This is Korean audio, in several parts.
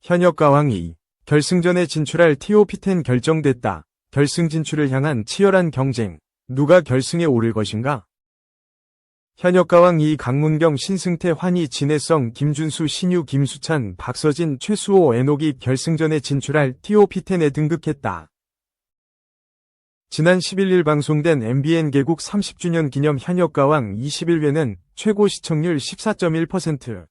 현역가왕이 결승전에 진출할 TOP10 결정됐다. 결승 진출을 향한 치열한 경쟁. 누가 결승에 오를 것인가? 현역가왕 이 강문경, 신승태, 환희, 진해성, 김준수, 신유, 김수찬, 박서진, 최수호, 에녹이 결승전에 진출할 TOP10에 등극했다. 지난 11일 방송된 MBN 개국 30주년 기념 현역가왕 21회는 최고 시청률 14.1%,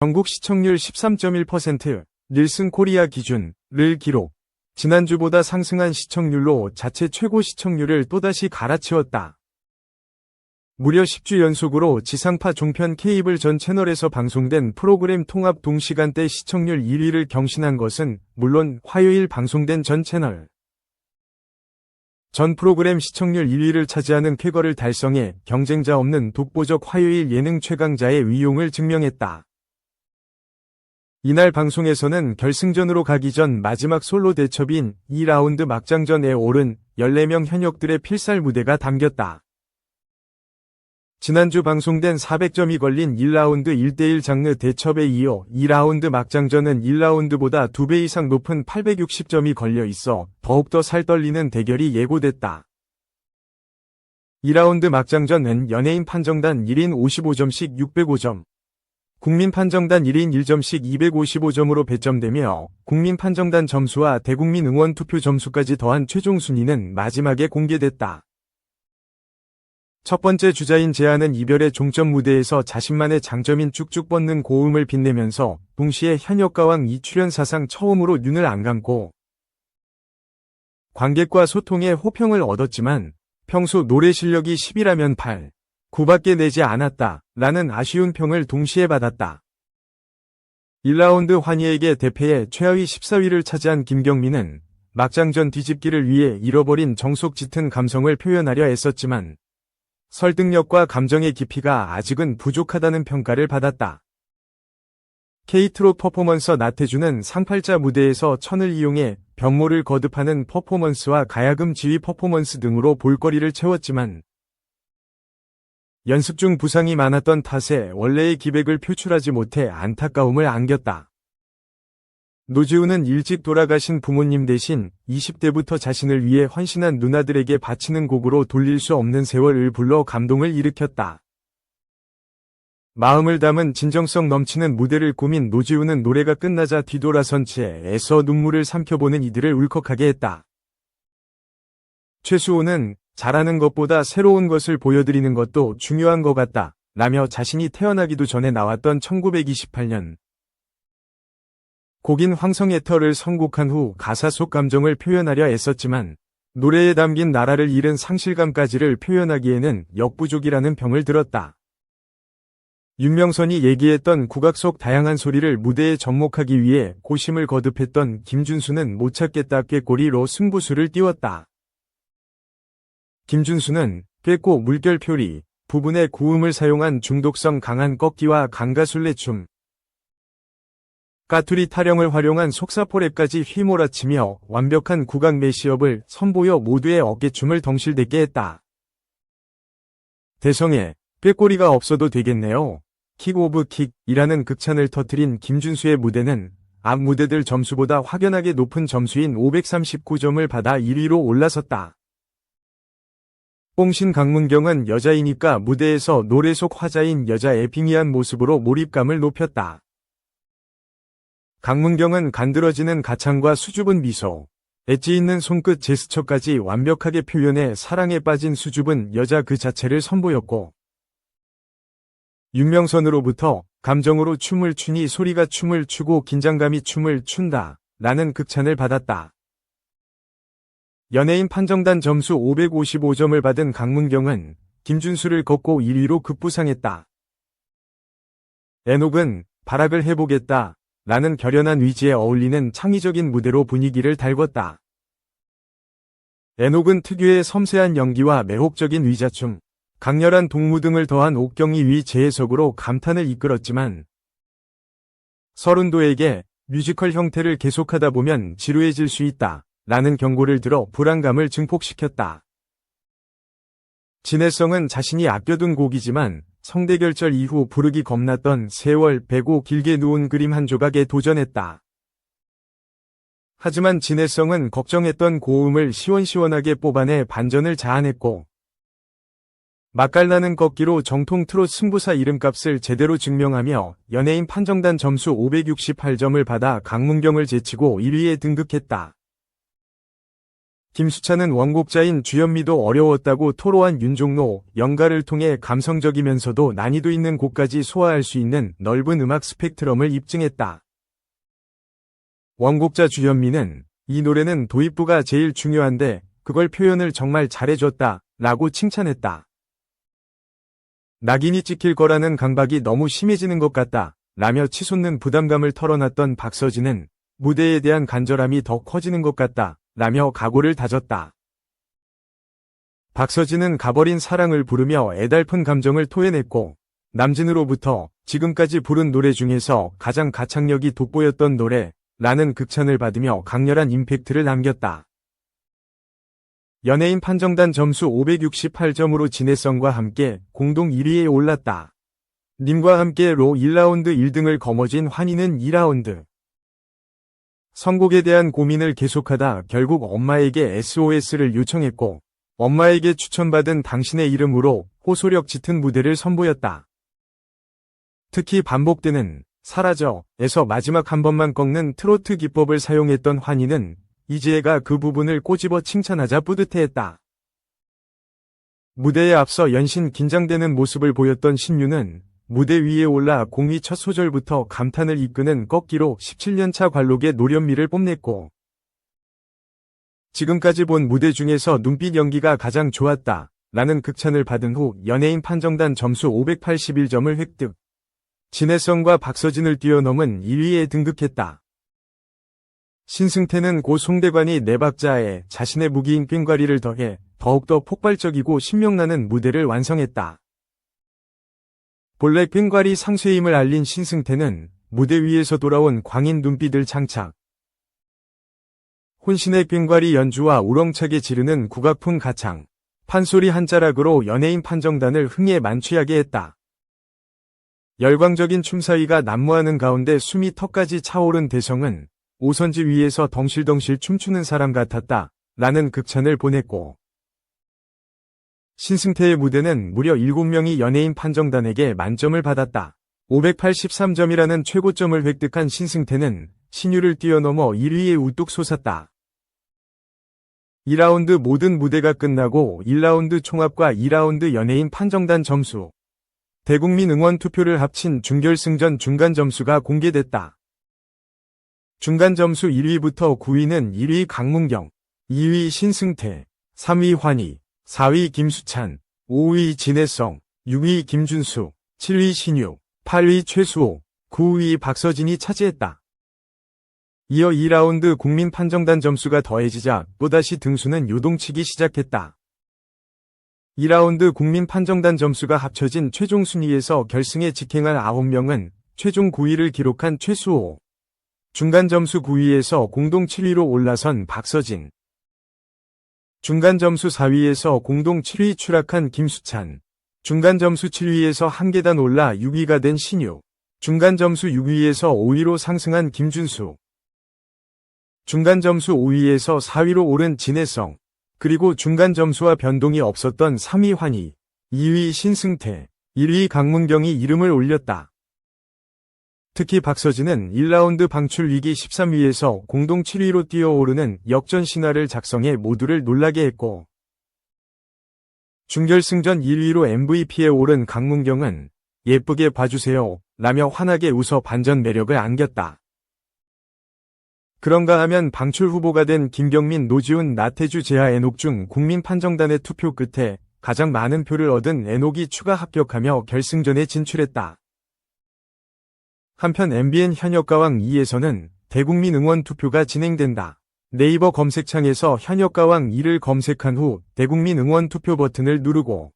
전국 시청률 13.1%, 닐슨 코리아 기준을 기록. 지난주보다 상승한 시청률로 자체 최고 시청률을 또다시 갈아치웠다. 무려 10주 연속으로 지상파 종편 케이블 전 채널에서 방송된 프로그램 통합 동시간대 시청률 1위를 경신한 것은 물론 화요일 방송된 전 채널 전 프로그램 시청률 1위를 차지하는 쾌거를 달성해 경쟁자 없는 독보적 화요일 예능 최강자의 위용을 증명했다. 이날 방송에서는 결승전으로 가기 전 마지막 솔로 대첩인 2라운드 막장전에 오른 14명 현역들의 필살 무대가 담겼다. 지난주 방송된 400점이 걸린 1라운드 1대1 장르 대첩에 이어 2라운드 막장전은 1라운드보다 2배 이상 높은 860점이 걸려 있어 더욱더 살떨리는 대결이 예고됐다. 2라운드 막장전은 연예인 판정단 1인 55점씩 605점, 국민 판정단 1인 1점씩 255점으로 배점되며 국민 판정단 점수와 대국민 응원 투표 점수까지 더한 최종 순위는 마지막에 공개됐다. 첫 번째 주자인 재한은 이별의 종점 무대에서 자신만의 장점인 쭉쭉 뻗는 고음을 빛내면서 동시에 현역가왕 2출연 사상 처음으로 눈을 안 감고 관객과 소통에 호평을 얻었지만 평소 노래 실력이 10이라면 8, 9밖에 내지 않았다 라는 아쉬운 평을 동시에 받았다. 1라운드 환희에게 대패해 최하위 14위를 차지한 김경민은 막장전 뒤집기를 위해 잃어버린 정속 짙은 감성을 표현하려 애썼지만 설득력과 감정의 깊이가 아직은 부족하다는 평가를 받았다. K-트롯 퍼포먼서 나태주는 상팔자 무대에서 천을 이용해 변모를 거듭하는 퍼포먼스와 가야금 지휘 퍼포먼스 등으로 볼거리를 채웠지만 연습 중 부상이 많았던 탓에 원래의 기백을 표출하지 못해 안타까움을 안겼다. 노지우는 일찍 돌아가신 부모님 대신 20대부터 자신을 위해 헌신한 누나들에게 바치는 곡으로 돌릴 수 없는 세월을 불러 감동을 일으켰다. 마음을 담은 진정성 넘치는 무대를 꾸민 노지우는 노래가 끝나자 뒤돌아선 채 애써 눈물을 삼켜보는 이들을 울컥하게 했다. 최수호는 잘하는 것보다 새로운 것을 보여드리는 것도 중요한 것 같다 라며 자신이 태어나기도 전에 나왔던 1928년 곡인 황성의 터를 선곡한 후 가사 속 감정을 표현하려 애썼지만 노래에 담긴 나라를 잃은 상실감까지를 표현하기에는 역부족이라는 평을 들었다. 윤명선이 얘기했던 국악 속 다양한 소리를 무대에 접목하기 위해 고심을 거듭했던 김준수는 못 찾겠다 꾀꼬리로 승부수를 띄웠다. 김준수는 꾀꼬 물결표리 부분의 고음을 사용한 중독성 강한 꺾기와 강가술래춤, 까투리 타령을 활용한 속사포랩까지 휘몰아치며 완벽한 국악 매시업을 선보여 모두의 어깨춤을 덩실대게 했다. 대성에 꾀꼬리가 없어도 되겠네요. 킥 오브 킥이라는 극찬을 터뜨린 김준수의 무대는 앞 무대들 점수보다 확연하게 높은 점수인 539점을 받아 1위로 올라섰다. 뽕신 강문경은 여자이니까 무대에서 노래 속 화자인 여자 에핑이한 모습으로 몰입감을 높였다. 강문경은 간드러지는 가창과 수줍은 미소, 엣지 있는 손끝 제스처까지 완벽하게 표현해 사랑에 빠진 수줍은 여자 그 자체를 선보였고 윤명선으로부터 감정으로 춤을 추니 소리가 춤을 추고 긴장감이 춤을 춘다 라는 극찬을 받았다. 연예인 판정단 점수 555점을 받은 강문경은 김준수를 걷고 1위로 급부상했다. 에녹은 발악을 해보겠다 라는 결연한 의지에 어울리는 창의적인 무대로 분위기를 달궜다. 에녹은 특유의 섬세한 연기와 매혹적인 위자춤, 강렬한 동무 등을 더한 옥경이 위 재해석으로 감탄을 이끌었지만 서른도에게 뮤지컬 형태를 계속하다 보면 지루해질 수 있다 라는 경고를 들어 불안감을 증폭시켰다. 진해성은 자신이 아껴둔 곡이지만 성대결절 이후 부르기 겁났던 세월 베고 길게 누운 그림 한 조각에 도전했다. 하지만 진해성은 걱정했던 고음을 시원시원하게 뽑아내 반전을 자아냈고 맛깔나는 꺾기로 정통 트롯 승부사 이름값을 제대로 증명하며 연예인 판정단 점수 568점을 받아 강문경을 제치고 1위에 등극했다. 김수찬은 원곡자인 주현미도 어려웠다고 토로한 윤종로, 연가를 통해 감성적이면서도 난이도 있는 곡까지 소화할 수 있는 넓은 음악 스펙트럼을 입증했다. 원곡자 주현미는 이 노래는 도입부가 제일 중요한데 그걸 표현을 정말 잘해줬다 라고 칭찬했다. 낙인이 찍힐 거라는 강박이 너무 심해지는 것 같다 라며 치솟는 부담감을 털어놨던 박서진은 무대에 대한 간절함이 더 커지는 것 같다 라며 각오를 다졌다. 박서진은 가버린 사랑을 부르며 애달픈 감정을 토해냈고 남진으로부터 지금까지 부른 노래 중에서 가장 가창력이 돋보였던 노래 라는 극찬을 받으며 강렬한 임팩트를 남겼다. 연예인 판정단 점수 568점으로 진해성과 함께 공동 1위에 올랐다. 님과 함께로 1라운드 1등을 거머쥔 환희는 2라운드. 선곡에 대한 고민을 계속하다 결국 엄마에게 SOS를 요청했고 엄마에게 추천받은 당신의 이름으로 호소력 짙은 무대를 선보였다. 특히 반복되는 사라져에서 마지막 한 번만 꺾는 트로트 기법을 사용했던 환희는 이지혜가 그 부분을 꼬집어 칭찬하자 뿌듯해했다. 무대에 앞서 연신 긴장되는 모습을 보였던 신유는 무대 위에 올라 공이 첫 소절부터 감탄을 이끄는 꺾기로 17년차 관록의 노련미를 뽐냈고 지금까지 본 무대 중에서 눈빛 연기가 가장 좋았다 라는 극찬을 받은 후 연예인 판정단 점수 581점을 획득. 진해성과 박서진을 뛰어넘은 1위에 등극했다. 신승태는 고 송대관이 네 박자에 자신의 무기인 꽹과리를 더해 더욱더 폭발적이고 신명나는 무대를 완성했다. 본래 꽹과리 상쇄임을 알린 신승태는 무대 위에서 돌아온 광인 눈빛을 장착. 혼신의 꽹과리 연주와 우렁차게 지르는 국악풍 가창, 판소리 한 자락으로 연예인 판정단을 흥에 만취하게 했다. 열광적인 춤사위가 난무하는 가운데 숨이 턱까지 차오른 대성은 오선지 위에서 덩실덩실 춤추는 사람 같았다 라는 극찬을 보냈고 신승태의 무대는 무려 7명이 연예인 판정단에게 만점을 받았다. 583점이라는 최고점을 획득한 신승태는 신유를 뛰어넘어 1위에 우뚝 솟았다. 2라운드 모든 무대가 끝나고 1라운드 총합과 2라운드 연예인 판정단 점수, 대국민 응원 투표를 합친 준결승전 중간 점수가 공개됐다. 중간 점수 1위부터 9위는 1위 강문경, 2위 신승태, 3위 환희, 4위 김수찬, 5위 진해성, 6위 김준수, 7위 신유, 8위 최수호, 9위 박서진이 차지했다. 이어 2라운드 국민 판정단 점수가 더해지자 또다시 등수는 요동치기 시작했다. 2라운드 국민 판정단 점수가 합쳐진 최종 순위에서 결승에 직행한 9명은 최종 9위를 기록한 최수호, 중간 점수 9위에서 공동 7위로 올라선 박서진, 중간 점수 4위에서 공동 7위 추락한 김수찬, 중간 점수 7위에서 한 계단 올라 6위가 된 신유, 중간 점수 6위에서 5위로 상승한 김준수, 중간 점수 5위에서 4위로 오른 진해성, 그리고 중간 점수와 변동이 없었던 3위 환희, 2위 신승태, 1위 강문경이 이름을 올렸다. 특히 박서진은 1라운드 방출 위기 13위에서 공동 7위로 뛰어오르는 역전 신화를 작성해 모두를 놀라게 했고 준결승전 1위로 MVP에 오른 강문경은 예쁘게 봐주세요 라며 환하게 웃어 반전 매력을 안겼다. 그런가 하면 방출 후보가 된 김경민, 노지훈, 나태주, 재하, 애녹 중 국민 판정단의 투표 끝에 가장 많은 표를 얻은 애녹이 추가 합격하며 결승전에 진출했다. 한편 MBN 현역가왕 2에서는 대국민 응원 투표가 진행된다. 네이버 검색창에서 현역가왕 2를 검색한 후 대국민 응원 투표 버튼을 누르고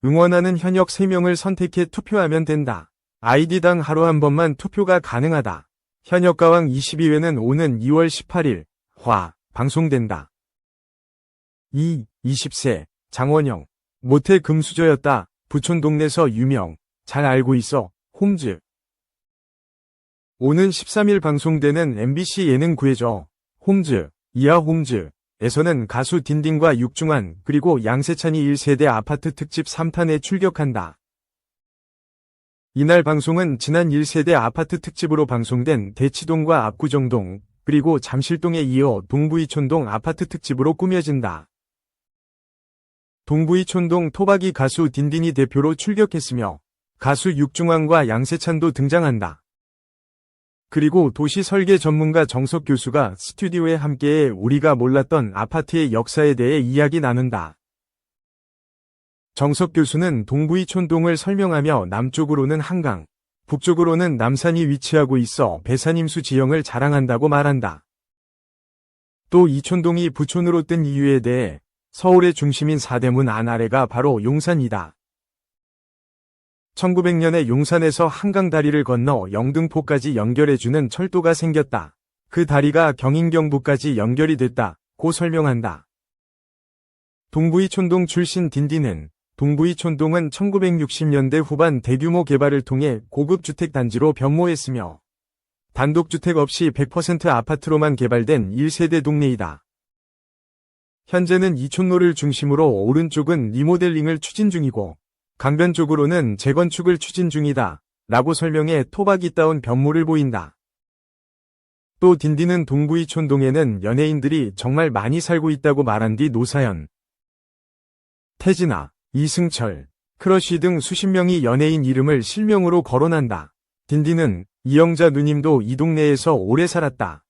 응원하는 현역 3명을 선택해 투표하면 된다. 아이디당 하루 한 번만 투표가 가능하다. 현역가왕 22회는 오는 2월 18일 방송된다. 20세 장원영 모태 금수저였다. 부촌 동네서 유명, 잘 알고 있어, 홈즈. 오는 13일 방송되는 MBC 예능 구해줘, 홈즈, 이하 홈즈에서는 가수 딘딘과 육중한 그리고 양세찬이 1세대 아파트 특집 3탄에 출격한다. 이날 방송은 지난 1세대 아파트 특집으로 방송된 대치동과 압구정동, 그리고 잠실동에 이어 동부이촌동 아파트 특집으로 꾸며진다. 동부이촌동 토박이 가수 딘딘이 대표로 출격했으며 가수 육중한과 양세찬도 등장한다. 그리고 도시 설계 전문가 정석 교수가 스튜디오에 함께해 우리가 몰랐던 아파트의 역사에 대해 이야기 나눈다. 정석 교수는 동부이촌동을 설명하며 남쪽으로는 한강, 북쪽으로는 남산이 위치하고 있어 배산임수 지형을 자랑한다고 말한다. 또 이촌동이 부촌으로 뜬 이유에 대해 서울의 중심인 사대문 안 아래가 바로 용산이다. 1900년에 용산에서 한강 다리를 건너 영등포까지 연결해주는 철도가 생겼다. 그 다리가 경인경부까지 연결이 됐다고 설명한다. 동부이촌동 출신 딘딘은 동부이촌동은 1960년대 후반 대규모 개발을 통해 고급 주택 단지로 변모했으며 단독주택 없이 100% 아파트로만 개발된 1세대 동네이다. 현재는 이촌로를 중심으로 오른쪽은 리모델링을 추진 중이고 강변 쪽으로는 재건축을 추진 중이다 라고 설명해 토박이다운 변모를 보인다. 또 딘딘은 동부이촌동에는 연예인들이 정말 많이 살고 있다고 말한 뒤 노사연, 태진아, 이승철, 크러쉬 등 수십 명이 연예인 이름을 실명으로 거론한다. 딘딘은 이영자 누님도 이 동네에서 오래 살았다.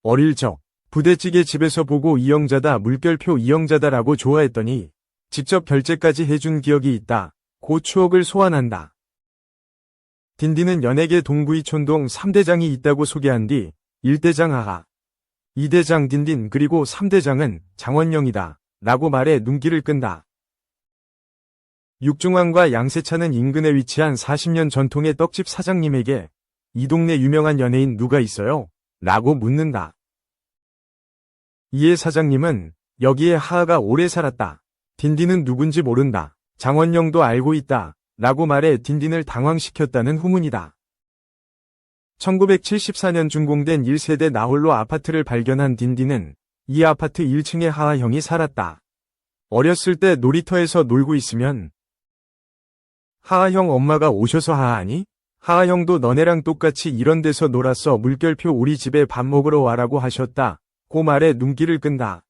어릴 적 부대찌개 집에서 보고 이영자다 물결표 이영자다라고 좋아했더니 직접 결제까지 해준 기억이 있다. 그 추억을 소환한다. 딘딘은 연예계 동부이촌동 3대장이 있다고 소개한 뒤 1대장 하하, 2대장 딘딘 그리고 3대장은 장원영이다 라고 말해 눈길을 끈다. 육중한과 양세찬은 인근에 위치한 40년 전통의 떡집 사장님에게 이 동네 유명한 연예인 누가 있어요? 라고 묻는다. 이에 사장님은 여기에 하하가 오래 살았다. 딘딘은 누군지 모른다. 장원영도 알고 있다. 라고 말해 딘딘을 당황시켰다는 후문이다. 1974년 준공된 1세대 나홀로 아파트를 발견한 딘딘은 이 아파트 1층에 하하 형이 살았다. 어렸을 때 놀이터에서 놀고 있으면 하하 형 엄마가 오셔서 하하니? 하하 형도 너네랑 똑같이 이런 데서 놀았어 물결표 우리 집에 밥 먹으러 와라고 하셨다. 고 말에 눈길을 끈다.